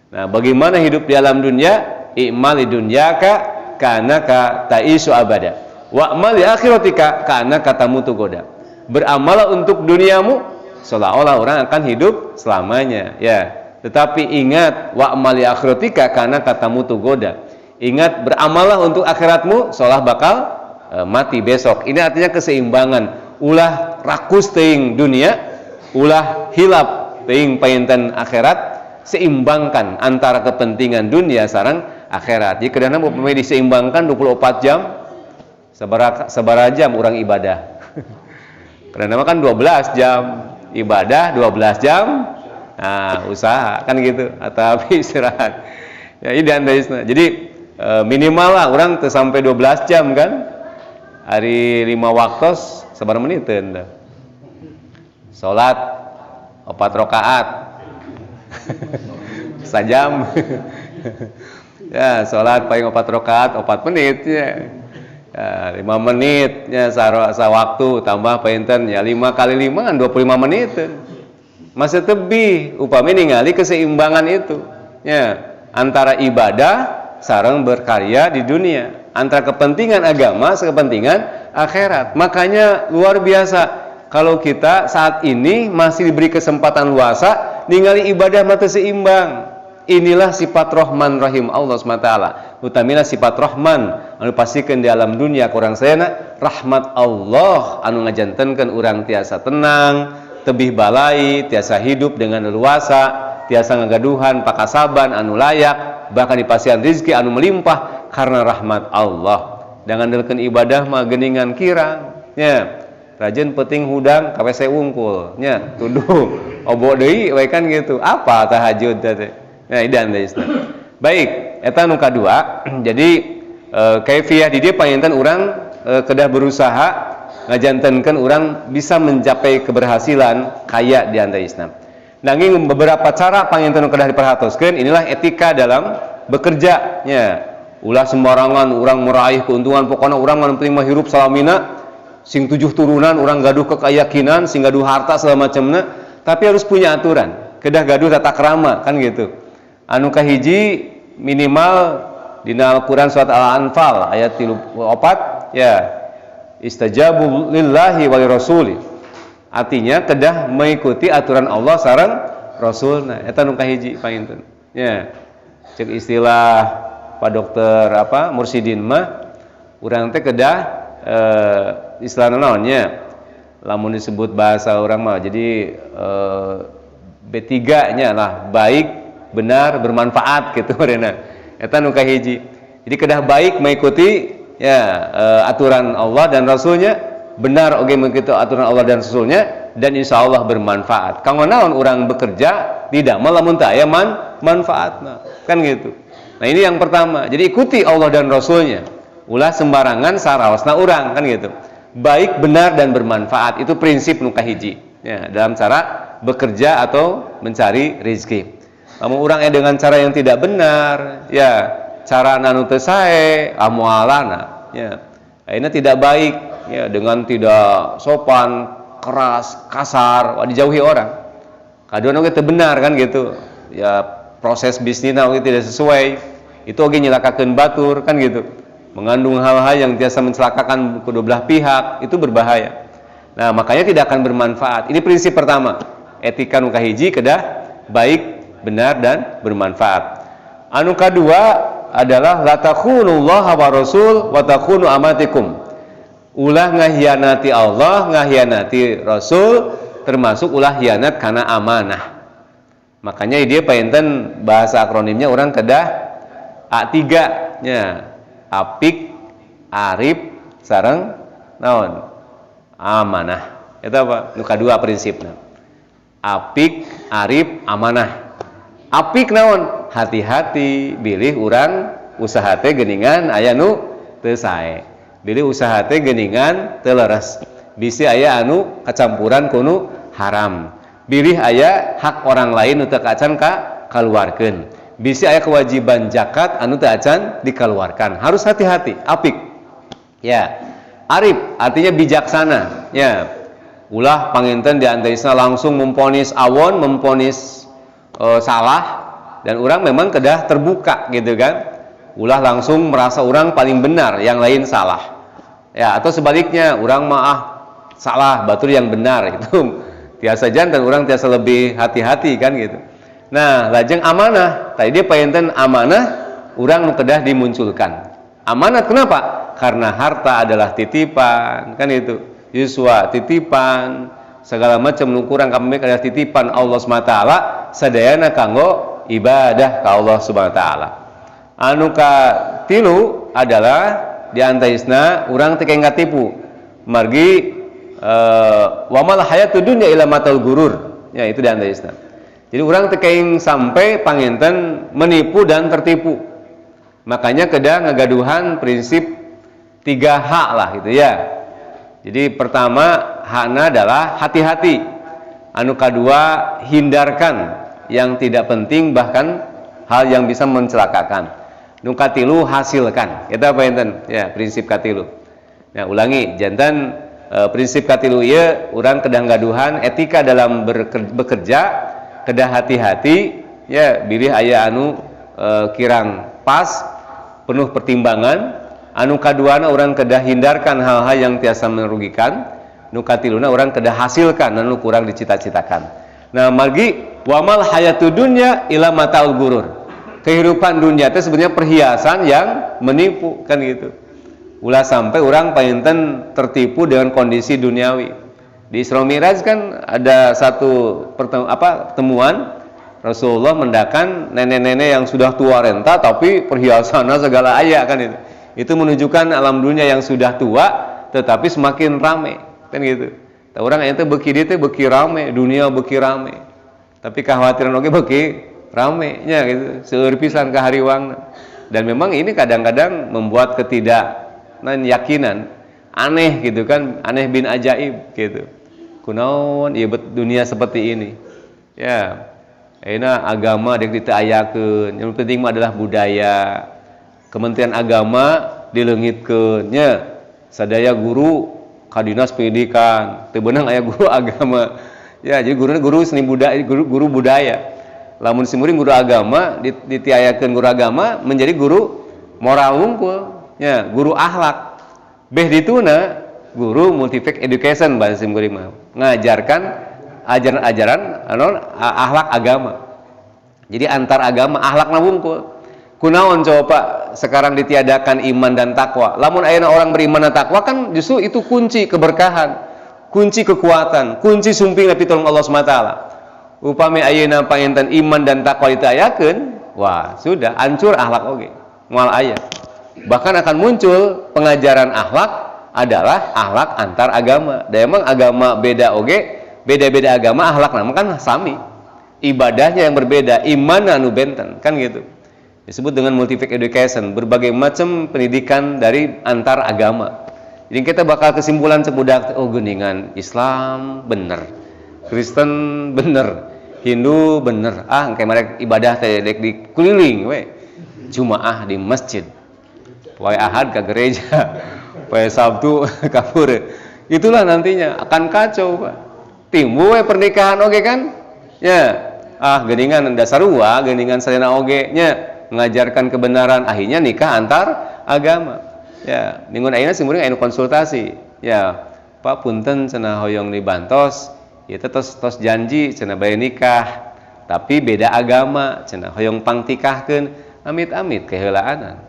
Nah, bagaimana hidup di alam dunia? I'mali dunyaka kanaka ta'isu abada. Wa'mali akhiratika kanaka tamutu goda. Beramallah untuk duniamu seolah-olah orang akan hidup selamanya. Ya. Tetapi ingat wa'mali akhiratika karena katamu tu goda. Ingat beramallah untuk akhiratmu seolah bakal mati besok. Ini artinya keseimbangan. Ulah rakus teuing dunia, ulah hilap teuing painten akhirat, seimbangkan antara kepentingan dunia sareng akhirat. Jadi kadang-kadang upami diseimbangkan 24 jam sabaraha jam orang ibadah. Kadang-kadang kan 12 jam ibadah, 12 jam nah, usaha kan gitu atau istirahat. Ya ini dan jadi minimal lah orang tuh sampai 12 jam kan. Hari 5 waktu sabar menit teh. Salat 4 rakaat. Sajam. Ya, salat paling 4 rakaat 4 menit ya. Ya, 5 menit ya sawaktu tambah painten ya 5 kali 5 kan 25 menit. Masih tebih upami ningali keseimbangan itu ya antara ibadah sareng berkarya di dunia, antara kepentingan agama sama kepentingan akhirat. Makanya luar biasa kalau kita saat ini masih diberi kesempatan luasa ningali ibadah mata seimbang. Inilah sifat Rahman Rahim Allah SWT. Utamilah sifat Rahman anu pasikeun di alam dunia kurang sayana rahmat Allah anu ngajantenkeun urang tiasa tenang, tebih balai, tiasa hidup dengan leluasa, tiasa ngagaduhan pakasaban anu layak, bahkan dipasihan rizki anu melimpah karena rahmat Allah. Dangandelkeun ibadah mah geuningan kirang nya. Rajin peuting hudang ka WC wungkul nya, tuduh obo deui we kan gitu. Apa tahajud teh? Nah, idan Islam. Baik, eta nu kadua. Jadi kaifiyah di dieu panjenengan urang kedah berusaha ngajantenkeun urang bisa mencapai keberhasilan kaya di antara Islam. Nanging beberapa cara panjenengan kedah diperhatoskeun, inilah etika dalam bekerja nya. Ulah sembarangan urang meraih keuntungan, pokoknya urang mah penting mah hirup salamina, sing 7 turunan urang gaduh kekayakinan, sing gaduh harta segala macamna, tapi harus punya aturan. Kedah gaduh tata krama kan gitu. Anu kahiji minimal dina Al-Qur'an surat Al-Anfal ayat 34 ya. Istajabu lillahi wa lirasuli. Artinya kedah mengikuti aturan Allah sareng Rasulna. Eta nu kahiji panginten. Ya. Cek istilah Pak Dokter Mursidin mah urang teh kedah istilah naon nya. Lamun disebut bahasa urang mah jadi B3-nya lah, baik, benar, bermanfaat gitu mereka. Eta nu kahiji. Jadi kedah baik mengikuti ya aturan Allah dan Rasulnya, benar oge mengikuti aturan Allah dan Rasulnya, dan insya Allah bermanfaat. Kanggo naon orang bekerja tidak lamun teu aya manfaatna, kan gitu. Nah ini yang pertama. Jadi ikuti Allah dan Rasulnya. Ulah sembarangan saraosna urang, kan gitu. Baik, benar dan bermanfaat itu prinsip nu kahiji. Ya, dalam cara bekerja atau mencari rezeki. Kamu orangnya dengan cara yang tidak benar, ya cara nanu teu sae, amualana, ya. Ini tidak baik, ya, dengan tidak sopan, keras, kasar, dijauhi orang. Kadang oge teu benar, kan gitu. Ya proses bisnisna oge tidak sesuai. Itu oge nyelakakeun batur, kan gitu. Mengandung hal-hal yang biasa mencelakakan kedua belah pihak, itu berbahaya. Nah, makanya tidak akan bermanfaat. Ini prinsip pertama. Etika nu kahiji kedah baik, benar dan bermanfaat. Anu kadua adalah la takhunullaha wa rasul wa takhunu amatikum. Ulah ngahianati Allah, ngahianati Rasul, termasuk ulah hianat kana amanah. Makanya dia painten bahasa akronimnya orang kedah A3 nya. Apik, arif, sareng naon? Amanah. Itu apa? Nu kadua prinsipna. Apik, arif, amanah. Apik naon? Hati-hati, bilih urang usaha teh geuningan aya nu teu sae. Bilih usaha teh geuningan teu leres. Bisi aya anu kacampuran kuno haram. Bilih aya hak orang lain nu teu kacan kaluarkeun. Bisi aya kewajiban zakat anu teu acan dikeluarkan. Harus hati-hati, apik. Ya. Arif artinya bijaksana. Ya. Ulah panginten di antaisna langsung memponis awon, memponis salah, dan orang memang kedah terbuka gitu kan. Ulah langsung merasa orang paling benar, yang lain salah. Ya, atau sebaliknya, orang maaf salah, batur yang benar itu. Tiasa jantan orang tiasa lebih hati-hati kan gitu. Nah, lajeng amanah. Tadi dia painten amanah, orang nu kedah dimunculkan. Amanat kenapa? Karena harta adalah titipan, kan itu. Yuswa titipan, segala macam nu kurang kami adalah titipan Allah SWT, sadayana kanggo ibadah ka Allah SWT. Anu katilu adalah diantaisna urang teu kenging katipu. Margi wa mal hayatud dunya ila matal gurur. Ya itu diantaisna. Jadi urang teu kenging sampai panginten menipu dan tertipu. Makanya kedah ngagaduhan prinsip 3H lah gitu ya. Jadi pertama hana adalah hati-hati. Anu kadua hindarkan yang tidak penting bahkan hal yang bisa mencelakakan. Nu katilu hasilkan. Kita apa enten? Ya, prinsip katilu. Nah, ulangi, jantan prinsip katilu ieu urang kedah nggaduhan etika dalam bekerja, kedah hati-hati ya, bilih aya anu kirang pas, penuh pertimbangan. Anu kaduana orang kedah hindarkan hal-hal yang tiasa merugikan. Nu katiluna orang kedah hasilkan anu kurang dicita-citakan. Nah, margi wamal hayatud dunya ila mataul gurur. Kehidupan dunia itu sebenarnya perhiasan yang menipu, kan gitu. Ulah sampai orang painten tertipu dengan kondisi duniawi. Di Isra Miraj kan ada satu pertemuan Rasulullah mendakan nenek-nenek yang sudah tua renta tapi perhiasannya segala aya, kan itu. Itu menunjukkan alam dunia yang sudah tua tetapi semakin rame, kan gitu. Orang ente beki dieu teh beki rame, dunia beki rame. Tapi kekhawatiran oge beki rame nya gitu, seueur pisan kahariwangna. Dan memang ini kadang-kadang membuat ketidakyakinan, aneh gitu kan, aneh bin ajaib gitu. Kunaon ieu dunia seperti ini. Ya. Ayeuna agama dek ditaayakeun, yang penting mah adalah budaya. Kementerian Agama dileungitkeun nya sadaya guru ka dinas pendidikan teu beunang aya guru agama. Ya, jadi guru seni budaya, guru budaya. Lamun simuring guru agama ditiayakeun guru agama menjadi guru moral unggul, ya, guru akhlak. Beh dituna guru multifact education bahasa simuring mah. Ngajarkan ajaran-ajaran akhlak agama. Jadi antar agama akhlakna wungkul. Kunaon coba Pak sekarang ditiadakan iman dan takwa. Lamun ayeuna orang beriman dan takwa kan justru itu kunci keberkahan, kunci kekuatan, kunci sumping pitulung Allah SWT. Upami ayeuna panginten iman dan takwa ditayakeun, wah sudah hancur akhlak oge. Moal aya. Bahkan akan muncul pengajaran akhlak adalah akhlak antar agama. Da emang agama beda oge beda-beda agama akhlak nama kan sami, ibadahnya yang berbeda, iman anu benten kan gitu. Disebut dengan multifact education, berbagai macam pendidikan dari antar agama. Jadi kita bakal kesimpulan sebudak, oh geningan Islam bener, Kristen bener, Hindu bener, kayak mereka ibadah teh dek di keliling we, Jumaah di masjid, poe Ahad ke gereja, poe Sabtu kapur. Itulah nantinya akan kacau, Pak. Timbul pernikahan oge kan? Ya. Geningan dasarua, geningan sarena oge nya mengajarkan kebenaran, akhirnya nikah antar agama. Ya, ningun ayeuna simkuring anu konsultasi. Ya, Pak punten cenah hoyong dibantos, ieu teh tos janji cenah bae nikah, tapi beda agama, cenah hoyong pangtikahkeun, amit-amit keheulaanan.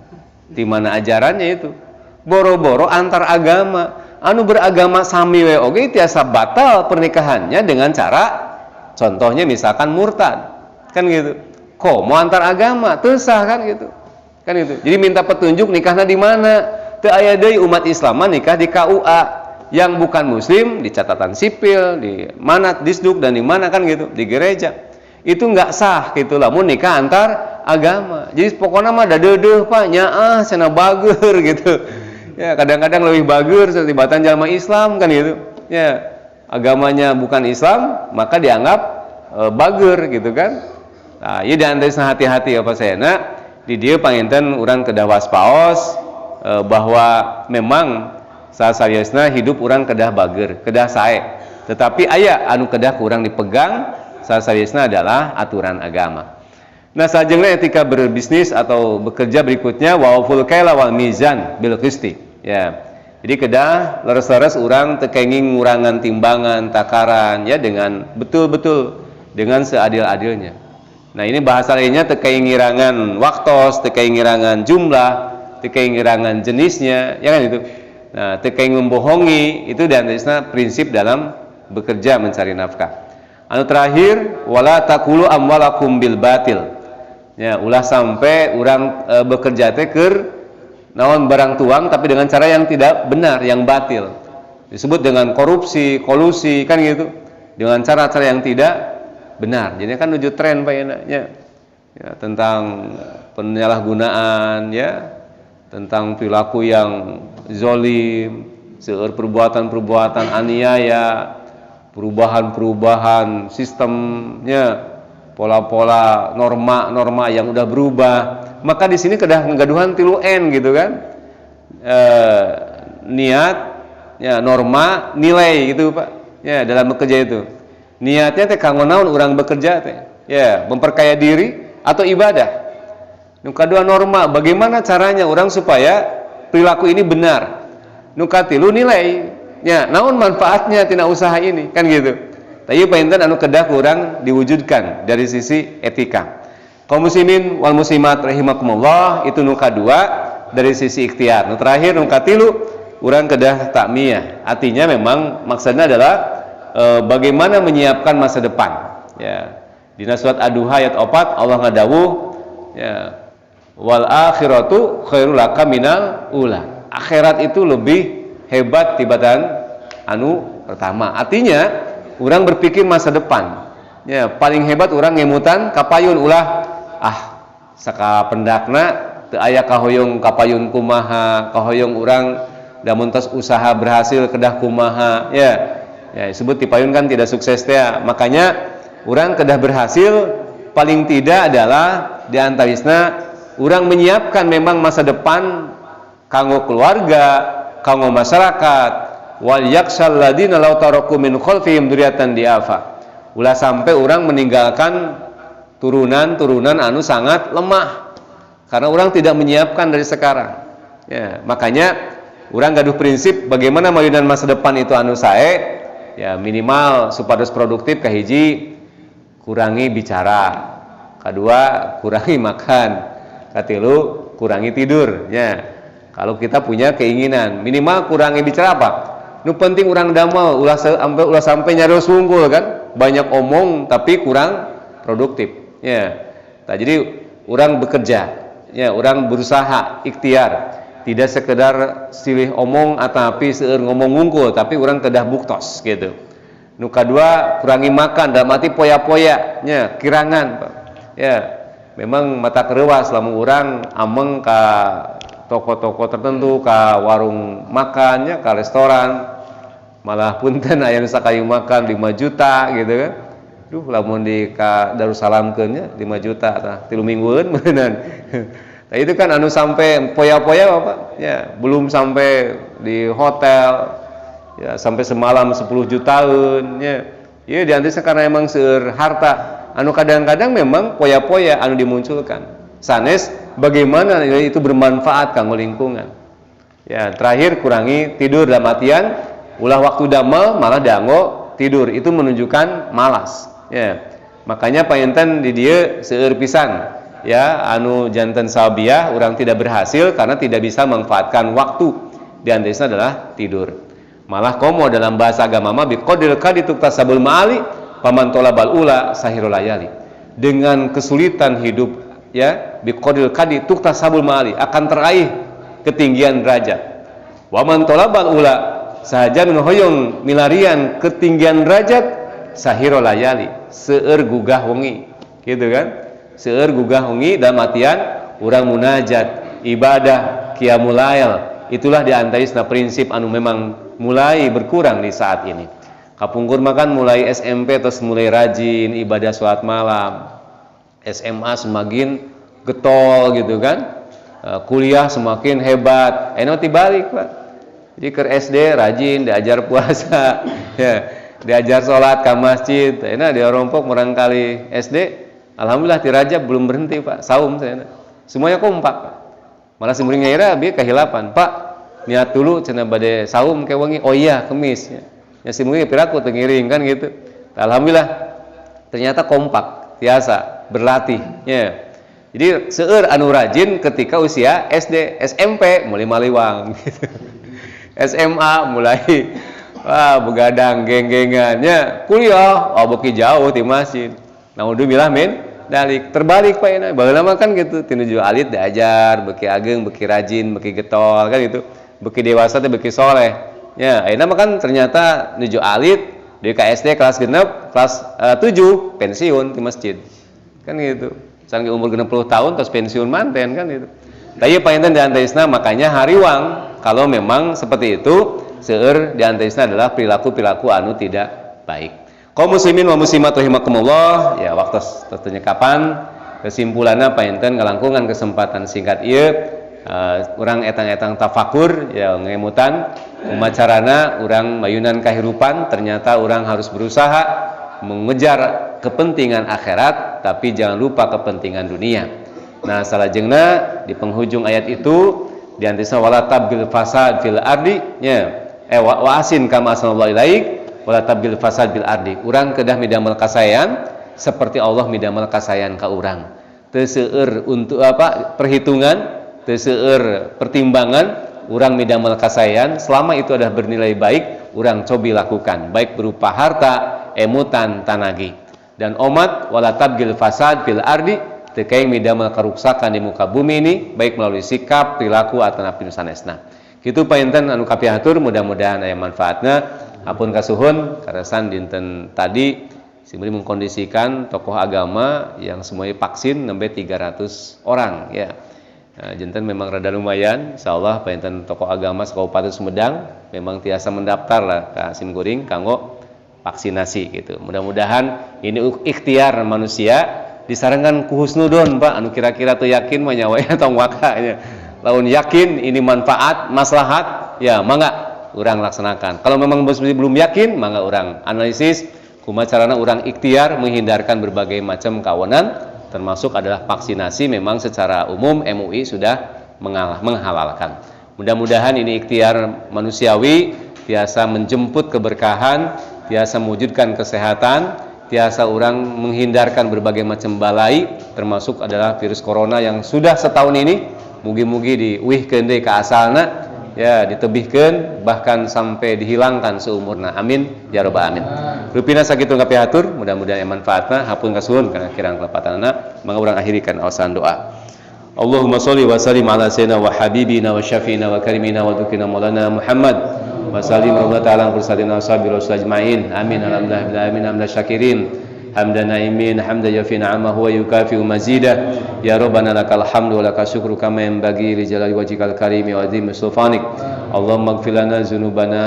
Di mana ajarannya itu? Boro-boro antar agama. Anu beragama sami we oge tiasa batal pernikahannya dengan cara contohnya misalkan murtad. Kan gitu. Komo antar agama teu sah kan gitu. Kan gitu. Jadi minta petunjuk nikahna di mana? Teu aya deui umat Islam nikah di KUA, yang bukan muslim di catatan sipil, di mana disduk dan di mana kan gitu, di gereja. Itu enggak sah gitu lamun nikah antar agama. Jadi pokoknya mah da deudeuh Pak, nyaah cenah bager gitu. Ya, kadang-kadang lebih bager setibatan jalma Islam kan gitu. Ya, agamanya bukan Islam, maka dianggap bager gitu kan. Nah, ieu diantarisna hati-hati apa sayana di dieu panginten urang kedah waspaos bahwa memang sasariosna hidup urang kedah bager, kedah sae. Tetapi aya anu kedah kurang dipegang, sasariosna adalah aturan agama. Nah, sajenglna etika berbisnis atau bekerja berikutnya wa'uful kaila wal mizan bil qisti. Ya. Jadi kedah leres-leres urang teu kenging ngurangan timbangan, takaran ya dengan betul-betul dengan seadil-adilnya. Nah, ini bahasa lainnya teu kenging ngirangan waktos, teu kenging ngirangan jumlah, teu kenging ngirangan jenisnya, ya kan itu. Nah, teu kenging membohongi, itu diantaranya prinsip dalam bekerja mencari nafkah. Anu terakhir, wala taqulu amwalakum bil batil. Ya, ulah sampai orang bekerja teh keur naon barang tuang tapi dengan cara yang tidak benar, yang batil. Disebut dengan korupsi, kolusi kan gitu. Dengan cara-cara yang tidak benar. Jadi kan menuju tren Pak ya. Ya, tentang penyalahgunaan ya, tentang perilaku yang zalim, seueur perbuatan-perbuatan aniaya, perubahan-perubahan sistemnya, pola-pola norma-norma yang udah berubah. Maka di sini kedah nggaduhan 3N gitu kan. Niat, ya, norma, nilai gitu Pak. Ya, dalam bekerja itu. Niatnya teh kanggo naon urang bekerja teh? Ya, memperkaya diri atau ibadah. Nu kadua norma, bagaimana caranya orang supaya perilaku ini benar. Nu katilu nilai. Ya, naon manfaatnya tina usaha ini? Kan gitu. Tapi painten anu kedah kurang diwujudkan dari sisi etika. Kaum muslimin wal muslimat rahimakumullah, itu nu kadua dari sisi ikhtiar. Nu terakhir nu katilu urang kedah takmiyah. Artinya memang maksudnya adalah bagaimana menyiapkan masa depan. Ya. Di surat Ad-Duha ayat 4 Allah ngadawuh ya, wal akhiratu khairul laka minal ula. Akhirat itu lebih hebat tibatan anu pertama. Artinya orang berpikir masa depan. Ya, paling hebat orang ngemutan kapayun ulah saka pendakna teu aya kahoyong kapayun kumaha, kahoyong urang da muntos usaha berhasil kedah kumaha ya. Ya, disebut tipayun kan tidak sukses teh. Makanya urang kedah berhasil paling tidak adalah di antarisna urang menyiapkan memang masa depan kanggo keluarga, kanggo masyarakat. Wal yaksal ladina law taraku min khalfihim dzurriatan diafa. Ulah sampai orang meninggalkan turunan-turunan anu sangat lemah karena orang tidak menyiapkan dari sekarang. Ya, makanya orang gaduh prinsip bagaimana mayunan masa depan itu anu sae. Ya, minimal supados produktif kahiji kurangi bicara, kedua kurangi makan, katilu kurangi tidur. Ya, kalau kita punya keinginan minimal kurangi bicara apa? Nu penting urang damel ulah sampai nyarios wungkul kan, banyak omong tapi kurang produktif. Ya. Nah, jadi urang bekerja, ya, urang berusaha ikhtiar, tidak sekedar silih omong atapi seueur ngomong wungkul tapi urang kedah buktos gitu. Nu kadua kurangi makan dalam arti poya-poya nya kirangan Pak. Ya, memang mata kerewas lamun urang ameng ka toko-toko tertentu, ka warung makannya, ka restoran, malah punten aya nu sakayu makan 5 juta gitu kan. Duh, lamun di ka Darussalamkeun nya 5 juta tah 3 minggueun beuneunan. Nah, itu kan anu sampai poya-poya Bapak. Ya, belum sampai di hotel ya sampai semalam 10 jutaan ya. Ieu diantisna karena emang seueur harta anu kadang-kadang memang poya-poya anu dimunculkan. Sanes bagaimana itu bermanfaat kanggo lingkungan. Ya, terakhir kurangi tidur dalam artian ulah waktu damel malah dianggo tidur. Itu menunjukkan malas. Ya. Makanya painten di dieu seueur pisan ya anu janten sabiah orang tidak berhasil karena tidak bisa memanfaatkan waktu. Di antaranya adalah tidur. Malah komo dalam bahasa agama mah biqadril qadi tuktasabul ma'ali paman talabal ula sahirul layali. Dengan kesulitan hidup ya biqadril qadi tuktasabul ma'ali akan teraih ketinggian derajat. Wa man talabal ula sahaja nu hoyong milarian ketinggian derajat sahirul layali seueur gugah wengi. Gitu kan? Seueur gugah wengi dalam artian urang munajat, ibadah, qiyamul lail. Itulah diantaisna prinsip anu memang mulai berkurang di saat ini. Kapungkur makan mulai SMP terus mulai rajin ibadah salat malam. SMA semakin getol gitu kan. Kuliah semakin hebat. Eno tibalik, Pak. Jadi ke SD rajin diajar puasa, ya, diajar salat ka masjid. Ena diorompok murang kali SD. Alhamdulillah ti Rajab belum berhenti Pak, saum saya. Semuanya kompak Pak. Malah simring nyaira bi kehilapan. Pak, niat dulu cenah bade saum ke wengi. Oh iya, kemis ya. Ya simring piraku teu ngiring kan gitu. Alhamdulillah ternyata kompak, biasa berlatih ya. Jadi seueur anu rajin ketika usia SD, SMP mulai maliwang gitu. SMA mulai begadang geng-gengannya. Kuliah beki jauh di masjid. Naudzubillah min dalik terbalik Pak Ina. Baheula mah kan gitu tinuju alit diajar, beki ageng, beki rajin, beki getol kan gitu. Beki dewasa teh beki soleh. Ya, ayeuna mah kan ternyata nuju alit di KSD kelas genep, kelas 7 pensiun di masjid. Kan gitu. Sangge umur 60 tahun terus pensiun manten kan gitu. Tapi Pak Inten di antaisna makanya hariwang kalau memang seperti itu seueur di antaisna adalah perilaku-perilaku anu tidak baik. Kaum muslimin wa muslimat rahimakumullah, ya waktu tentunya kapan kesimpulannya Pak Inten ngalangkungan kesempatan singkat ieu urang etang-etang tafakur ya ngemutan umacarana urang mayunan kahirupan ternyata urang harus berusaha mengejar kepentingan akhirat tapi jangan lupa kepentingan dunia. Nah, salajengna di penghujung ayat itu diantisna wala tabgil fasad fil ardi ya wa asin kama sallallahu ilaik wala tabgil fasad bil ardi. Urang kedah midamel kasayan seperti Allah midamel kasayan ka urang. Teu seueur untuk apa perhitungan, teu seueur pertimbangan, urang midamel kasayan selama itu adalah bernilai baik, urang cobi lakukan baik berupa harta, emutan, tanagi. Dan omat wala tabgil fasad bil ardi teu kaeng midamel karuksakan di muka bumi ini baik melalui sikap, perilaku atau napi sanesna. Kitu painten anu kapiatur mudah-mudahan aya manfaatna. Apun kasuhun karasan dinten tadi simuli mengkondisikan tokoh agama yang semuanya vaksin nembe 300 orang ya. Nah, jinten memang rada lumayan insyaallah painten tokoh agama Kabupaten Sumedang memang tiasa mendaftar lah ka SIM-Kuring kanggo vaksinasi gitu. Mudah-mudahan ini ikhtiar manusia disarankan ku husnudon Pak anu kira-kira tuh yakin mah nyawa tong wakanya. Laun yakin ini manfaat maslahat ya mangga urang laksanakan. Kalau memang belum yakin, mangga urang analisis kumaha carana urang ikhtiar menghindarkan berbagai macam kawanan termasuk adalah vaksinasi memang secara umum MUI sudah menghalalkan. Mudah-mudahan ini ikhtiar manusiawi biasa menjemput keberkahan, biasa mewujudkan kesehatan, biasa urang menghindarkan berbagai macam balai termasuk adalah virus corona yang sudah setahun ini mugi-mugi diuihkeun deui ka asalna ya ditebihkeun bahkan sampai dihilangkan seumurna amin ya rabbal alamin. Rupina sakitu ngapiatur mudah-mudahan manfaatna hapun kasuhun kana kirang kelepatanna mangga urang akhirikeun awasan doa. Allahumma sholli wa sallim ala sayyidina wa habibina wa syafiina wa karimina wa dzukina maulana Muhammad wa sallim rahmatan ala mursalin ashabi rasul ajmain. Amin. Alhamdulillah bil alamin hamdan syakirin. Hamdan naimin, hamdan yafi na'amahu wa yukafi mazidah. Ya Rabbana lakal hamdu wa lakal syukru kama yanbaghi li jalali wajhikal karimi wa azimi sultanik. Allahumma ighfir lana dzunubana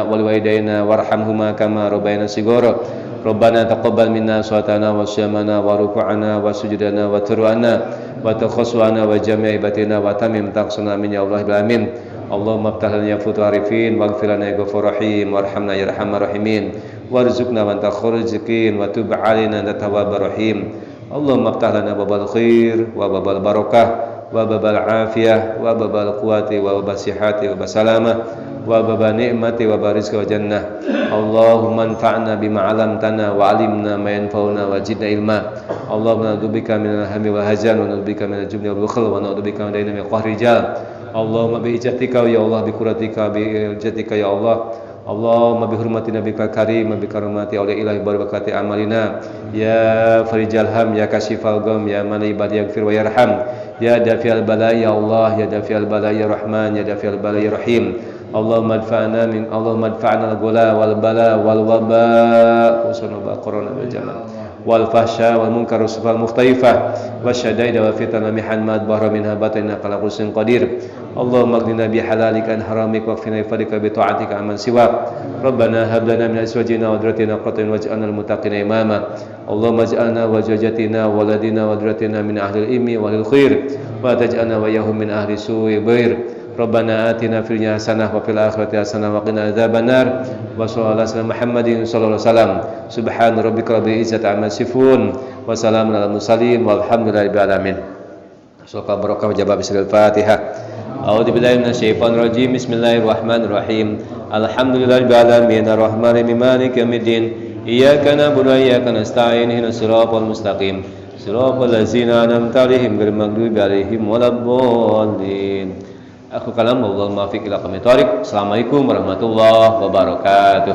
wal walidayna warhamhuma kama rabbayana shighara. Rabbana taqabbal minna sholatana wa siyamana wa ruku'ana wa sujudana wa turu'ana wa takhassuana wa jami'a ibatina wa tamim taqsuna min ya Allah bil amin. Allahumma iftah lana ya futuh arifin waghfir lana ya ghafur rahim warhamna ya arhamar rahimin warzuqna wa anta khairur raziqin wa tub 'alaina anta tawwabur rahim. Allahumma iftah lana babal khair wa babal barakah wa babal afiyah wa babal quwati wa babal sihhati wa basalamah wa babal ni'mati wa babal rizqi wa jannah. Allahumma anfa'na bima 'allamtana wa 'allimna ma yanfa'una wa zidna ilma. Allahumma na'udzubika minal hammi wal hazan wa na'udzubika minal jubni wal bukhl wa na'udzubika min daini min qahri rijal. Allahumma bi ijzatika ya Allah bi quratika bi ijzatika ya Allah. Allahumma bi hurmati nabika karim bi karamati awliya ilahi barakati amalina ya farijal ham ya kashifal gham ya man ibadi yaghfir wa yarham ya dafi'al bala ya Allah ya dafi'al bala ya rahman ya dafi'al bala ya rahim. Allahumma adfa'na al-ghala wal bala wal waba wa corona wal jamal wal fahsya wal munkar wal mukhtaifah wasyadaida wa fitnah mihan mad bahra minha batina kala qusin qadir. Allahumma aghnina bi halalika an haramik wa qina fadika bi ta'atika amman siwak. Rabbana hab lana min azwajina wa dhurriyyatina qurrata waj'alna lil muttaqina imama. Allahumma ij'alna wa zawjatina wa waladina wa dhurriyyatina min ahli al-ilmi wa lil khair wa taj'alna wa iyyahum min ahli su'i bair. Rabbana atina fil dunya hasanah wa fil akhirati hasanah wa qina adzabannar. Wa sallallahu alaihi Muhammadin sallallahu alaihi wasallam. Subhana rabbika rabbil izzati amma yasifun wa salamun alal mursalin walhamdulillahi rabbil alamin. Suka barokah jabab bismil Fatihah. A'udzu billahi minasyaitonir rajim. Bismillahirrahmanirrahim. Alhamdulillahirabbil alamin arrahmanir rahim maliki yaumiddin. Iyyaka na'budu wa iyyaka nasta'in ihdinas siratal mustaqim. Siratal ladzina an'amta 'alaihim ghairil maghdubi 'alaihim waladdallin. Aku kalam Allahumma fiq ila qamit thariq. Assalamualaikum warahmatullahi wabarakatuh.